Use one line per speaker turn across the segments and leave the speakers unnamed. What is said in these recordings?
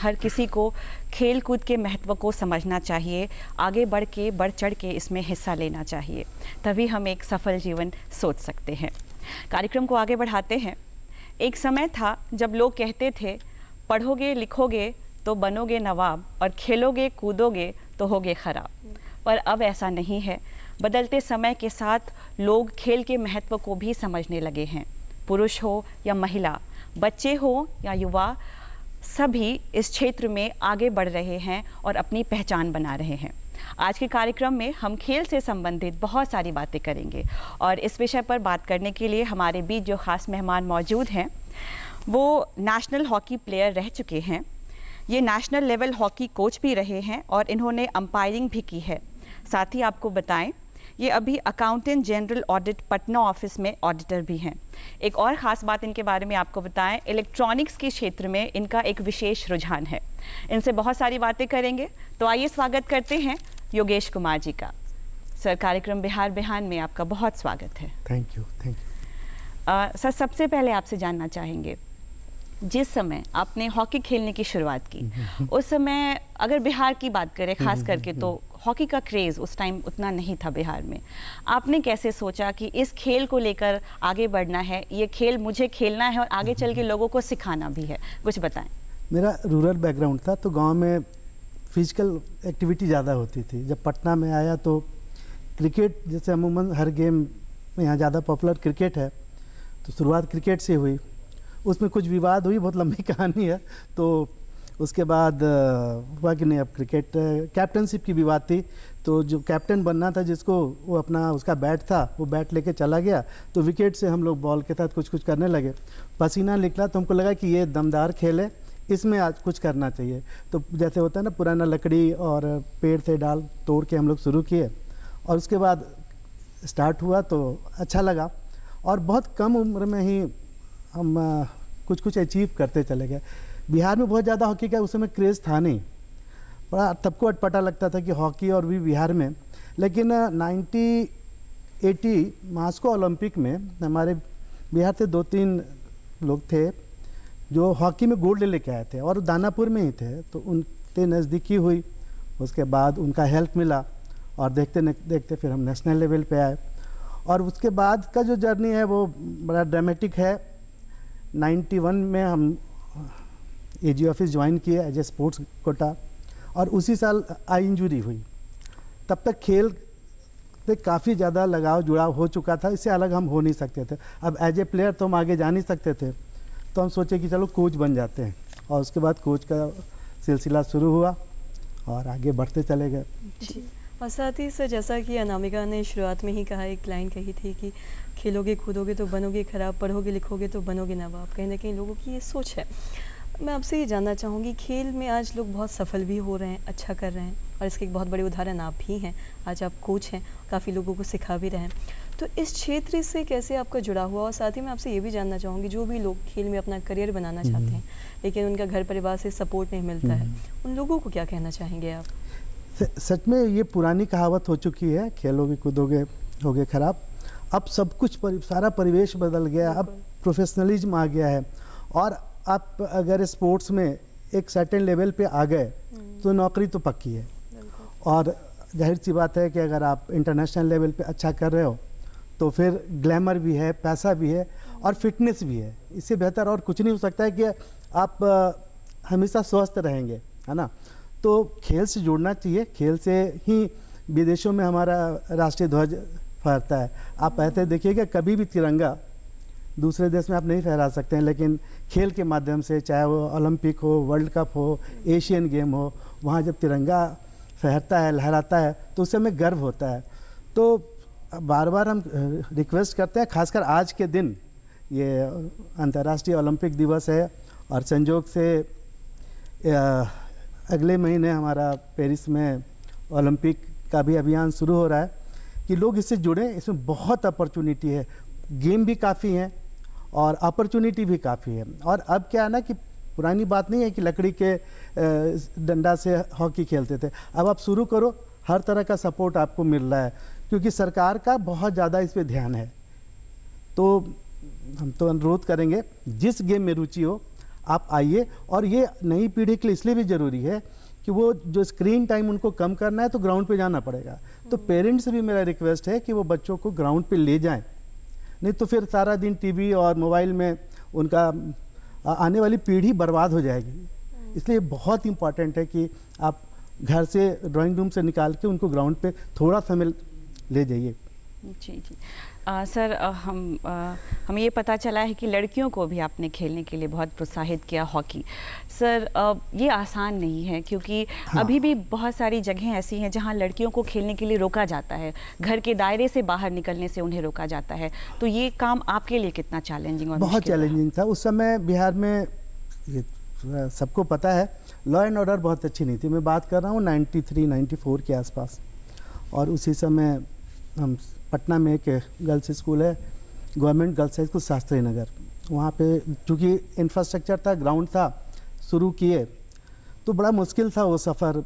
हर किसी को खेल कूद के महत्व को समझना चाहिए, आगे बढ़ चढ़ के इसमें हिस्सा लेना चाहिए, तभी हम एक सफल जीवन सोच सकते हैं। कार्यक्रम को आगे बढ़ाते हैं। एक समय था जब लोग कहते थे पढ़ोगे लिखोगे तो बनोगे नवाब और खेलोगे कूदोगे तो होगे खराब, पर अब ऐसा नहीं है। बदलते समय के साथ लोग खेल के महत्व को भी समझने लगे हैं। पुरुष हो या महिला, बच्चे हो या युवा, सभी इस क्षेत्र में आगे बढ़ रहे हैं और अपनी पहचान बना रहे हैं। आज के कार्यक्रम में हम खेल से संबंधित बहुत सारी बातें करेंगे और इस विषय पर बात करने के लिए हमारे बीच जो खास मेहमान मौजूद हैं वो नेशनल हॉकी प्लेयर रह चुके हैं। ये नेशनल लेवल हॉकी कोच भी रहे हैं और इन्होंने अंपायरिंग भी की है। साथ ही आपको बताएं, ये अभी accountant general audit Patna office में ऑडिटर भी हैं। एक और ख़ास बात इनके बारे में आपको बताएं, इलेक्ट्रॉनिक्स के क्षेत्र में इनका एक विशेष रुझान है। इनसे बहुत सारी बातें करेंगे, तो आइए स्वागत करते हैं योगेश कुमार जी का। सर, कार्यक्रम बिहार बिहान में आपका बहुत स्वागत है।
Thank you.
सर, सबसे पहले आपसे जानना चाहेंगे, जिस समय आपने हॉकी खेलने की शुरुआत की, उस समय अगर बिहार की बात करें खास करके, तो हॉकी का क्रेज़ उस टाइम उतना नहीं था बिहार में। आपने कैसे सोचा कि इस खेल को लेकर आगे बढ़ना है, ये खेल मुझे खेलना है और आगे चल के लोगों को सिखाना भी है? कुछ बताएं।
मेरा रूरल बैकग्राउंड था, तो गांव में फिजिकल एक्टिविटी ज़्यादा होती थी। जब पटना में आया तो क्रिकेट, जैसे अमूमन हर गेम में यहाँ ज़्यादा पॉपुलर क्रिकेट है, तो शुरुआत क्रिकेट से हुई। उसमें कुछ विवाद हुई, बहुत लंबी कहानी है। तो उसके बाद हुआ कि नहीं, अब क्रिकेट कैप्टनशिप की भी बात थी, तो जो कैप्टन बनना था जिसको, वो अपना उसका बैट था, वो बैट लेके चला गया, तो विकेट से हम लोग बॉल के साथ कुछ कुछ करने लगे। पसीना निकला तो हमको लगा कि ये दमदार खेल है, इसमें आज कुछ करना चाहिए। तो जैसे होता है ना, पुराना लकड़ी और पेड़ से डाल तोड़ के हम लोग शुरू किए और उसके बाद स्टार्ट हुआ तो अच्छा लगा और बहुत कम उम्र में ही हम कुछ कुछ अचीव करते चले गए। बिहार में बहुत ज़्यादा हॉकी का उस समय क्रेज़ था नहीं, बड़ा सबको अटपटा लगता था कि हॉकी और भी बिहार में। लेकिन 1980 मास्को ओलंपिक में हमारे बिहार से 2-3 लोग थे जो हॉकी में गोल्ड लेके आए थे और दानापुर में ही थे, तो उनसे नज़दीकी हुई। उसके बाद उनका हेल्प मिला और देखते देखते फिर हम नेशनल लेवल पे आए और उसके बाद का जो जर्नी है वो बड़ा ड्रामेटिक है। 91 में हम एजी ऑफिस ज्वाइन किए एज ए स्पोर्ट्स कोटा और उसी साल आई इंजरी हुई। तब तक खेल से काफ़ी ज़्यादा लगाव जुड़ाव हो चुका था, इससे अलग हम हो नहीं सकते थे। अब एज ए प्लेयर तो हम आगे जा नहीं सकते थे, तो हम सोचे कि चलो कोच बन जाते हैं और उसके बाद कोच का सिलसिला शुरू हुआ और आगे बढ़ते चले गए।
जी, और साथ ही सर, जैसा कि अनामिका ने शुरुआत में ही कहा, एक लाइन कही थी कि खेलोगे कूदोगे तो बनोगे खराब, पढ़ोगे लिखोगे तो बनोगे नवाब। कहीं ना कहीं लोगों की ये सोच है। मैं आपसे ये जानना चाहूँगी, खेल में आज लोग बहुत सफल भी हो रहे हैं, अच्छा कर रहे हैं और इसके एक बहुत बड़े उदाहरण आप भी हैं। आज आप कोच हैं, काफ़ी लोगों को सिखा भी रहे हैं, तो इस क्षेत्र से कैसे आपका जुड़ा हुआ? और साथ ही मैं आपसे ये भी जानना चाहूँगी, जो भी लोग खेल में अपना करियर बनाना चाहते हैं लेकिन उनका घर परिवार से सपोर्ट नहीं मिलता है, उन लोगों को क्या कहना चाहेंगे आप?
सच में ये पुरानी कहावत हो चुकी है, खेलोगे कूदोगे होगे खराब। अब सब कुछ सारा परिवेश बदल गया, अब प्रोफेशनलिज्म आ गया है और आप अगर स्पोर्ट्स में एक सर्टेन लेवल पे आ गए तो नौकरी तो पक्की है। और जाहिर सी बात है कि अगर आप इंटरनेशनल लेवल पे अच्छा कर रहे हो तो फिर ग्लैमर भी है, पैसा भी है और फिटनेस भी है। इससे बेहतर और कुछ नहीं हो सकता है कि आप हमेशा स्वस्थ रहेंगे, है ना। तो खेल से जुड़ना चाहिए, खेल से ही विदेशों में हमारा राष्ट्रीय ध्वज फहरता है। आप ऐसे देखिएगा, कभी भी तिरंगा दूसरे देश में आप नहीं फहरा सकते हैं, लेकिन खेल के माध्यम से, चाहे वो ओलंपिक हो, वर्ल्ड कप हो, एशियन गेम हो, वहाँ जब तिरंगा फहरता है, लहराता है, तो उससे हमें गर्व होता है। तो बार बार हम रिक्वेस्ट करते हैं, खासकर आज के दिन, ये अंतर्राष्ट्रीय ओलंपिक दिवस है और संयोग से अगले महीने हमारा पेरिस में ओलंपिक का भी अभियान शुरू हो रहा है, कि लोग इससे जुड़ें। इसमें बहुत अपॉर्चुनिटी है, गेम भी काफ़ी हैं और अपॉर्चुनिटी भी काफ़ी है। और अब क्या है ना कि पुरानी बात नहीं है कि लकड़ी के डंडा से हॉकी खेलते थे। अब आप शुरू करो, हर तरह का सपोर्ट आपको मिल रहा है, क्योंकि सरकार का बहुत ज़्यादा इस पे ध्यान है। तो हम तो अनुरोध करेंगे, जिस गेम में रुचि हो आप आइए। और ये नई पीढ़ी के लिए इसलिए भी ज़रूरी है कि वो जो स्क्रीन टाइम उनको कम करना है तो ग्राउंड पे जाना पड़ेगा। तो पेरेंट्स से भी मेरा रिक्वेस्ट है कि वो बच्चों को ग्राउंड पे ले जाएं, नहीं तो फिर सारा दिन टीवी और मोबाइल में उनका आने वाली पीढ़ी बर्बाद हो जाएगी। इसलिए बहुत इंपॉर्टेंट है कि आप घर से ड्राइंग रूम से निकाल के उनको ग्राउंड पे थोड़ा समय ले जाइए।
जी जी। सर, हमें ये पता चला है कि लड़कियों को भी आपने खेलने के लिए बहुत प्रोत्साहित किया हॉकी। सर, ये आसान नहीं है क्योंकि
हाँ।
अभी भी बहुत सारी जगहें ऐसी हैं जहां लड़कियों को खेलने के लिए रोका जाता है, घर के दायरे से बाहर निकलने से उन्हें रोका जाता है। तो ये काम आपके लिए कितना चैलेंजिंग और
बहुत
मुश्किल रहा?
चैलेंजिंग था उस समय। बिहार में ये सबको पता है लॉ एंड ऑर्डर बहुत अच्छी नहीं थी। मैं बात कर रहा हूँ 93-94 के आसपास। और उसी समय हम पटना में एक गर्ल्स स्कूल है, government girls high school Shastri Nagar, वहाँ पे चूँकि इंफ्रास्ट्रक्चर था, ग्राउंड था, शुरू किए तो बड़ा मुश्किल था वो सफ़र।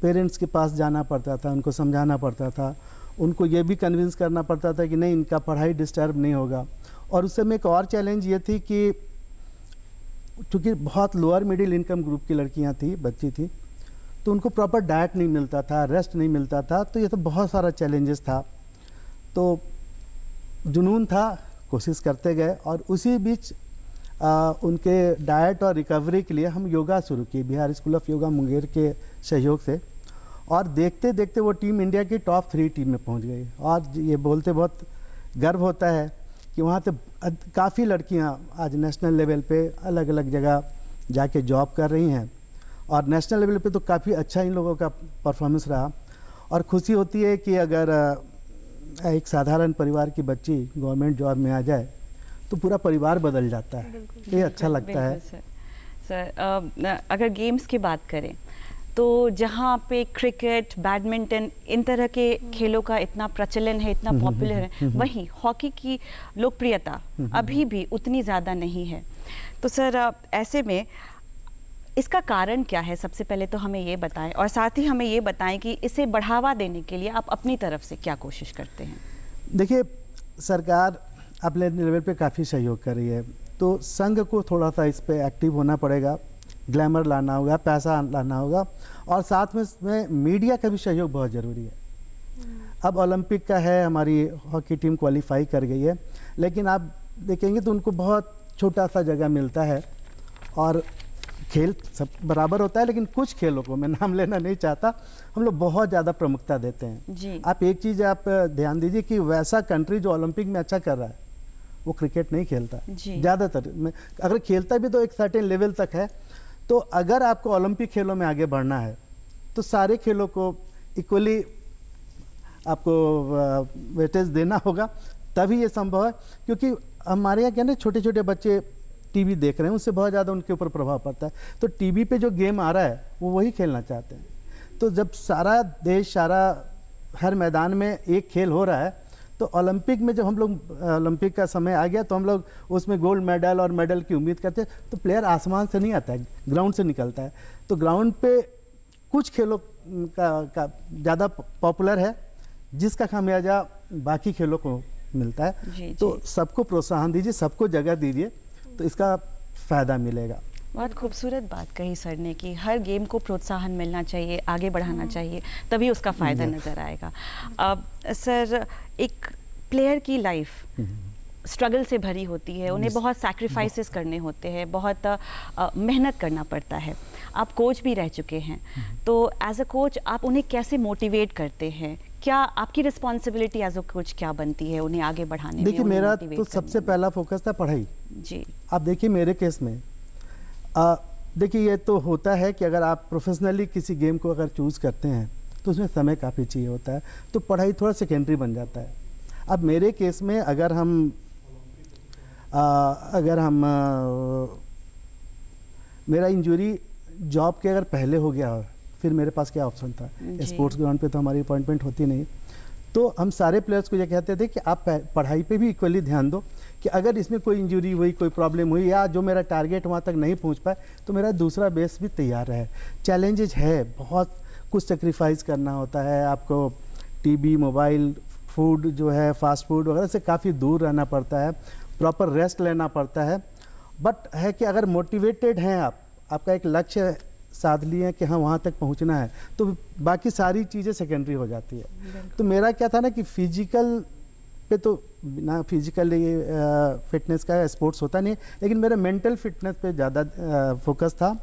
पेरेंट्स के पास जाना पड़ता था, उनको समझाना पड़ता था, उनको ये भी कन्विंस करना पड़ता था कि नहीं, इनका पढ़ाई डिस्टर्ब नहीं होगा। और उस समय एक और चैलेंज ये थी कि चूँकि बहुत लोअर मिडिल इनकम ग्रुप की लड़कियाँ थी, बच्ची थी, तो उनको प्रॉपर डाइट नहीं मिलता था, रेस्ट नहीं मिलता था। तो ये तो बहुत सारा चैलेंजेस था। तो जुनून था, कोशिश करते गए। और उसी बीच उनके डाइट और रिकवरी के लिए हम योगा शुरू किए बिहार स्कूल ऑफ योगा मुंगेर के सहयोग से। और देखते देखते वो टीम इंडिया की टॉप 3 टीम में पहुंच गई। और ये बोलते बहुत गर्व होता है कि वहाँ से काफ़ी लड़कियाँ आज नेशनल लेवल पे अलग अलग जगह जाके जॉब कर रही हैं। और नेशनल लेवल पे तो काफ़ी अच्छा इन लोगों का परफॉर्मेंस रहा। और खुशी होती है कि अगर एक साधारण परिवार की बच्ची गवर्नमेंट जॉब में आ जाए तो पूरा परिवार बदल जाता है। ये अच्छा लगता है।
सर, अगर गेम्स की बात करें तो जहाँ पे क्रिकेट, बैडमिंटन, इन तरह के खेलों का इतना प्रचलन है, इतना पॉपुलर है, वहीं हॉकी की लोकप्रियता अभी भी उतनी ज़्यादा नहीं है। तो सर, ऐसे में इसका कारण क्या है? सबसे पहले तो हमें ये बताएं, और साथ ही हमें ये बताएं कि इसे बढ़ावा देने के लिए आप अपनी तरफ से क्या कोशिश करते हैं?
देखिए, सरकार अपने लेवल पे काफ़ी सहयोग कर रही है, तो संघ को थोड़ा सा इस पे एक्टिव होना पड़ेगा, ग्लैमर लाना होगा, पैसा लाना होगा। और साथ में इसमें मीडिया का भी सहयोग बहुत ज़रूरी है। अब ओलंपिक का है, हमारी हॉकी टीम क्वालिफाई कर गई है, लेकिन आप देखेंगे तो उनको बहुत छोटा सा जगह मिलता है। और खेल सब बराबर होता है, लेकिन कुछ खेलों को, मैं नाम लेना नहीं चाहता, हम लोग बहुत ज़्यादा प्रमुखता देते हैं
जी।
आप एक चीज़ आप ध्यान दीजिए कि वैसा कंट्री जो ओलंपिक में अच्छा कर रहा है वो क्रिकेट नहीं खेलता ज़्यादातर में। अगर खेलता भी तो एक सर्टेन लेवल तक है। तो अगर आपको ओलंपिक खेलों में आगे बढ़ना है तो सारे खेलों को इक्वली आपको वेटेज देना होगा, तभी ये संभव है। क्योंकि हमारे यहाँ क्या ना, छोटे छोटे बच्चे टीवी देख रहे हैं, उससे बहुत ज़्यादा उनके ऊपर प्रभाव पड़ता है। तो टीवी पे जो गेम आ रहा है वो वही खेलना चाहते हैं। तो जब सारा देश, सारा हर मैदान में एक खेल हो रहा है, तो ओलंपिक में जब हम लोग, ओलंपिक का समय आ गया तो हम लोग उसमें गोल्ड मेडल और मेडल की उम्मीद करते हैं। तो प्लेयर आसमान से नहीं आता है, ग्राउंड से निकलता है। तो ग्राउंड पे कुछ खेलों का ज़्यादा पॉपुलर है, जिसका खामियाजा बाकी खेलों को मिलता है।
जी,
तो
जी।
सबको प्रोत्साहन दीजिए, सबको जगह दीजिए, तो इसका फ़ायदा मिलेगा।
बहुत खूबसूरत बात कही सर ने कि हर गेम को प्रोत्साहन मिलना चाहिए, आगे बढ़ाना चाहिए, तभी उसका फ़ायदा नज़र आएगा। अब सर, एक प्लेयर की लाइफ स्ट्रगल से भरी होती है, उन्हें बहुत सैक्रिफाइसेस करने होते हैं, बहुत मेहनत करना पड़ता है। आप कोच भी रह चुके हैं, तो एज अ कोच आप उन्हें कैसे मोटिवेट करते हैं? क्या आपकी रिस्पॉन्सिबिलिटी एज अ कोच क्या बनती है उन्हें आगे बढ़ाने में?
देखिए,
उन्हें
मेरा
motivate
तो
करने
सबसे
में?
पहला फोकस था पढ़ाई।
जी।
आप देखिए मेरे केस में, देखिए ये तो होता है कि अगर आप प्रोफेशनली किसी गेम को अगर चूज़ करते हैं तो उसमें समय काफ़ी चाहिए होता है, तो पढ़ाई थोड़ा सेकेंडरी बन जाता है। अब मेरे केस में अगर हम मेरा इंजरी जॉब के अगर पहले हो गया हो, फिर मेरे पास क्या ऑप्शन था? स्पोर्ट्स ग्राउंड पे तो हमारी अपॉइंटमेंट होती नहीं। तो हम सारे प्लेयर्स को ये कहते थे कि आप पढ़ाई पे भी इक्वली ध्यान दो, कि अगर इसमें कोई इंजरी हुई, कोई प्रॉब्लम हुई, या जो मेरा टारगेट वहाँ तक नहीं पहुँच पाए, तो मेरा दूसरा बेस भी तैयार है। चैलेंजेज है, बहुत कुछ सेक्रीफाइस करना होता है आपको। टीवी, मोबाइल, फूड जो है, फास्ट फूड वगैरह से काफ़ी दूर रहना पड़ता है, प्रॉपर रेस्ट लेना पड़ता है। बट है कि अगर मोटिवेटेड हैं आप, आपका एक लक्ष्य साध लिए हैं कि हाँ वहाँ तक पहुँचना है, तो बाकी सारी चीज़ें सेकेंडरी हो जाती है। तो मेरा क्या था ना कि फिजिकल पे तो बिना फिजिकल फिटनेस का स्पोर्ट्स होता नहीं है, लेकिन मेरा मेंटल फिटनेस पे ज़्यादा फोकस था,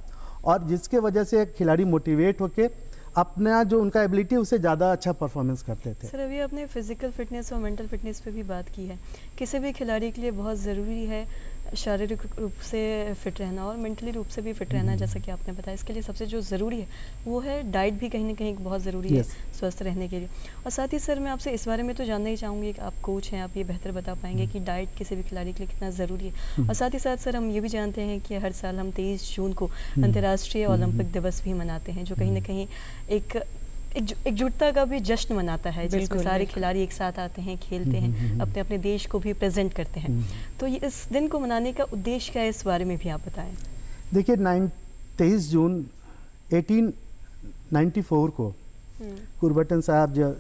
और जिसके वजह से खिलाड़ी मोटिवेट होके अपना जो उनका एबिलिटी उससे ज़्यादा अच्छा परफॉर्मेंस करते थे।
सर अभी आपने फिजिकल फिटनेस और मेंटल फिटनेस पे भी बात की है। किसी भी खिलाड़ी के लिए बहुत ज़रूरी है शारीरिक रूप से फिट रहना और मेंटली रूप से भी फिट रहना, जैसा कि आपने बताया। इसके लिए सबसे जो ज़रूरी है वो है डाइट भी कहीं ना कहीं बहुत ज़रूरी है स्वस्थ रहने के लिए। और साथ ही सर मैं आपसे इस बारे में तो जानना ही चाहूँगी कि आप कोच हैं, आप ये बेहतर बता पाएंगे कि डाइट किसी भी खिलाड़ी के लिए कितना ज़रूरी है। और साथ ही साथ सर हम ये भी जानते हैं कि हर साल हम 23 जून को अंतर्राष्ट्रीय ओलंपिक दिवस भी मनाते हैं, जो कहीं ना कहीं एकजुटता का भी जश्न मनाता है, जिसमें सारे खिलाड़ी एक साथ आते हैं, खेलते हैं, अपने अपने देश को भी प्रेजेंट करते हैं। तो ये इस दिन को मनाने का उद्देश्य क्या है, इस बारे में भी आप बताएं।
देखिए 23 जून 1894 को कुरबटन साहब जो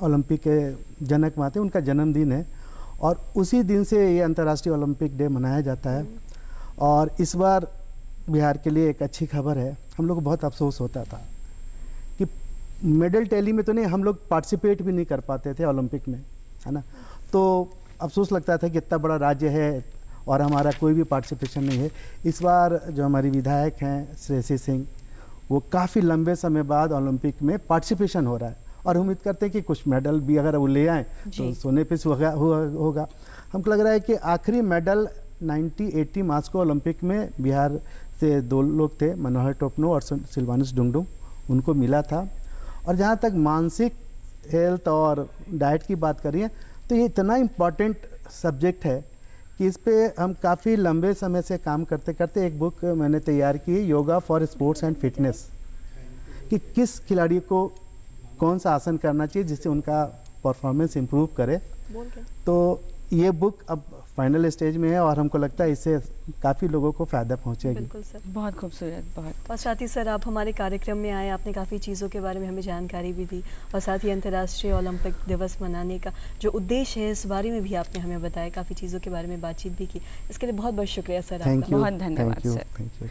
ओलंपिक के जनक माते हैं, उनका जन्मदिन है, और उसी दिन से ये अंतर्राष्ट्रीय ओलंपिक डे मनाया जाता है। और इस बार बिहार के लिए एक अच्छी खबर है। हम लोग को बहुत अफसोस होता था कि मेडल टैली में तो नहीं, हम लोग पार्टिसिपेट भी नहीं कर पाते थे ओलंपिक में, है ना। तो अफसोस लगता था कि इतना बड़ा राज्य है और हमारा कोई भी पार्टिसिपेशन नहीं है। इस बार जो हमारी विधायक हैं श्रेयसी सिंह, वो काफ़ी लंबे समय बाद ओलंपिक में पार्टिसिपेशन हो रहा है, और उम्मीद करते हैं कि कुछ मेडल भी अगर वो ले आएँ तो सोने पे होगा। हमको लग रहा है कि आखिरी मेडल 1980 मास्को ओलंपिक में बिहार से 2 लोग थे, मनोहर टोपनो और सिल्वानुस डुंगडुंग, उनको मिला था। और जहाँ तक मानसिक हेल्थ और डाइट की बात करिए, तो ये इतना इम्पॉर्टेंट सब्जेक्ट है कि इस पे हम काफ़ी लंबे समय से काम करते करते एक बुक मैंने तैयार की है, yoga for sports and fitness, कि किस खिलाड़ी को कौन सा आसन करना चाहिए जिससे उनका परफॉर्मेंस इम्प्रूव करे। तो ये बुक अब फाइनल स्टेज में है, और हमको लगता है इससे काफ़ी लोगों को फ़ायदा पहुंचेगी।
बिल्कुल सर,
बहुत खूबसूरत, बहुत।
और साथ ही सर आप हमारे कार्यक्रम में आए, आपने काफ़ी चीज़ों के बारे में हमें जानकारी भी दी, और साथ ही अंतर्राष्ट्रीय ओलंपिक दिवस मनाने का जो उद्देश्य है इस बारे में भी आपने हमें बताया, काफ़ी चीज़ों के बारे में बातचीत भी की। इसके लिए बहुत बहुत शुक्रिया सर आपका।
बहुत धन्यवाद सर।
Thank you.